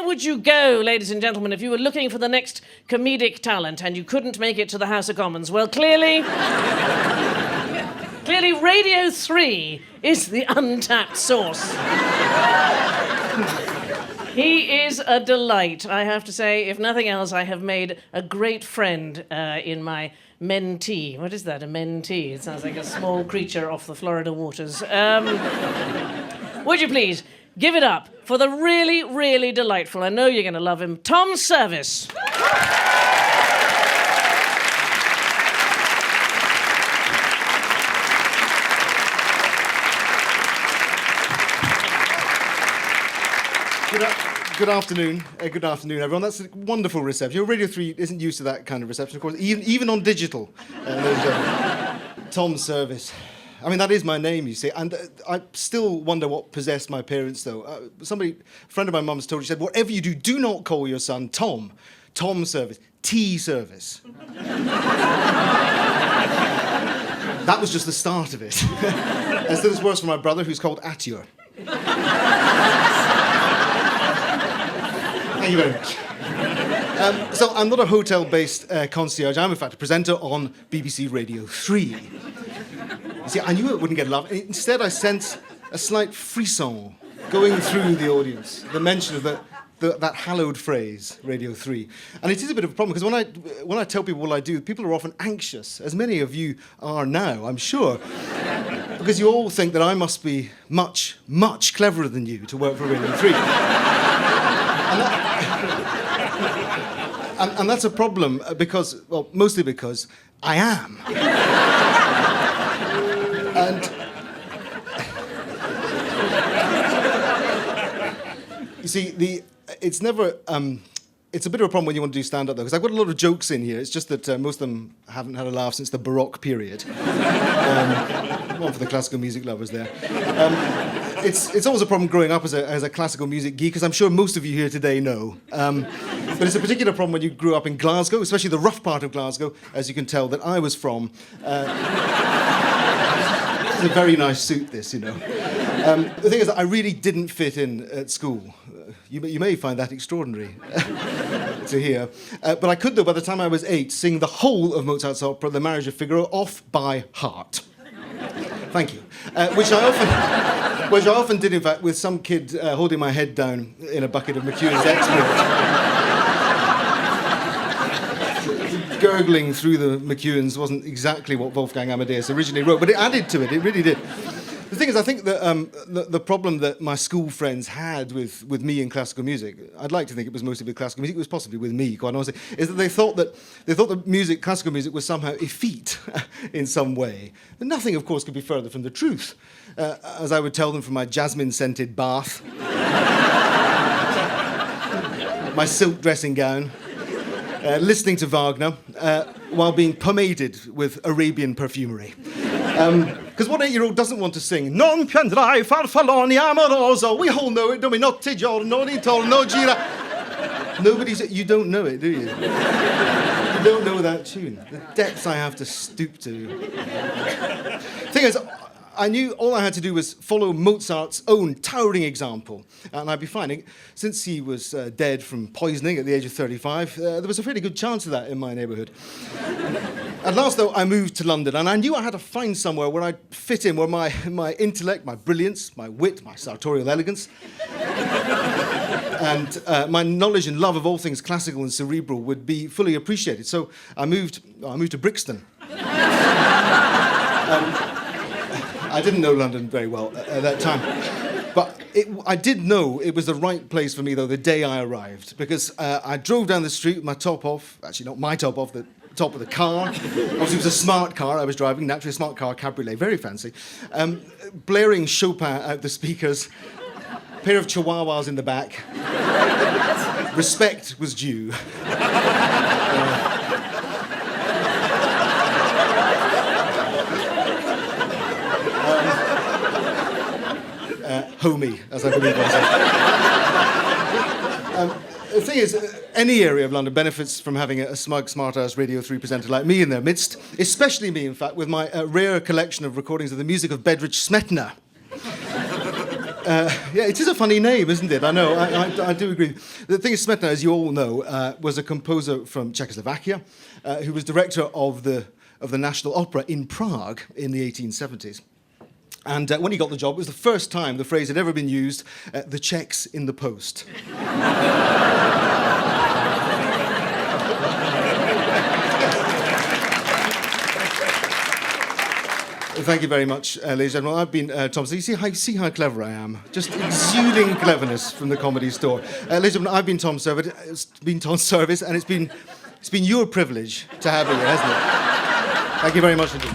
would you go, ladies and gentlemen, if you were looking for the next comedic talent and you couldn't make it to the House of Commons? Well, clearly Radio 3 is the untapped source. He is a delight, I have to say. If nothing else, I have made a great friend in my mentee. What is that, a mentee? It sounds like a small creature off the Florida waters. Would you please give it up for the really, really delightful, I know you're going to love him, Tom Service. Good afternoon. Good afternoon, everyone. That's a wonderful reception. Radio 3 isn't used to that kind of reception, of course, even on digital. Tom Service. I mean, that is my name, you see. And I still wonder what possessed my parents, though. A friend of my mum's told, she said, whatever you do, do not call your son Tom. Tom Service. T Service. That was just the start of it. And still it's worse for my brother, who's called Attier. Thank you very much. So I'm not a hotel-based concierge. I'm, in fact, a presenter on BBC Radio 3. You see, I knew it wouldn't get love. Instead, I sensed a slight frisson going through the audience, the mention of that hallowed phrase, Radio 3. And it is a bit of a problem, because when I tell people what I do, people are often anxious, as many of you are now, I'm sure, because you all think that I must be much, much cleverer than you to work for Radio 3. And that's a problem because, well, mostly because I am. And you see, it's never. It's a bit of a problem when you want to do stand-up, though, because I've got a lot of jokes in here. It's just that most of them haven't had a laugh since the Baroque period. One for the classical music lovers there. It's always a problem growing up as a classical music geek, as I'm sure most of you here today know. But it's a particular problem when you grew up in Glasgow, especially the rough part of Glasgow, as you can tell, that I was from. It's a very nice suit, this, you know. The thing is that I really didn't fit in at school. You may find that extraordinary to hear. But I could, though, by the time I was 8, sing the whole of Mozart's opera, The Marriage of Figaro, off by heart. Thank you. Which I often did, in fact, with some kid holding my head down in a bucket of McEwen's export. Gurgling through the McEwens wasn't exactly what Wolfgang Amadeus originally wrote, but it added to it, it really did. The thing is, I think that the problem that my school friends had with me in classical music, I'd like to think it was mostly with classical music, it was possibly with me, quite honestly, is that they thought that classical music was somehow effete in some way. But nothing, of course, could be further from the truth. As I would tell them from my jasmine-scented bath, my silk dressing gown, listening to Wagner, while being pomaded with Arabian perfumery. Because what 8-year-old doesn't want to sing? Non piandrai farfalloni amoroso. We all know it, don't we? Notte giorno, ritorno, gira. You don't know it, do you? You don't know that tune. The depths I have to stoop to. Thing is, I knew all I had to do was follow Mozart's own towering example, and I'd be fine. Since he was dead from poisoning at the age of 35, there was a fairly good chance of that in my neighbourhood. At last, though, I moved to London, and I knew I had to find somewhere where I'd fit in, where my intellect, my brilliance, my wit, my sartorial elegance, and my knowledge and love of all things classical and cerebral would be fully appreciated. So I moved to Brixton. I didn't know London very well at that time. But I did know it was the right place for me, though, the day I arrived. Because I drove down the street with my top off. Actually, not my top off, the top of the car. Obviously, it was a smart car I was driving. Naturally, a smart car, cabriolet, very fancy. Blaring Chopin out the speakers. A pair of chihuahuas in the back. Respect was due. Homey, as I believe myself. The thing is, any area of London benefits from having a smug, smart-ass Radio 3 presenter like me in their midst, especially me, in fact, with my rare collection of recordings of the music of Bedřich Smetana. Yeah, it is a funny name, isn't it? I know, I do agree. The thing is, Smetana, as you all know, was a composer from Czechoslovakia who was director of the National Opera in Prague in the 1870s. And when he got the job, it was the first time the phrase had ever been used, the Czechs in the post. Thank you very much, ladies and gentlemen. I've been Tom. So you see how clever I am? Just exuding cleverness from the Comedy Store. Ladies and gentlemen, I've been Tom Service. It's been Tom Service, and it's been your privilege to have me here, hasn't it? Thank you very much indeed.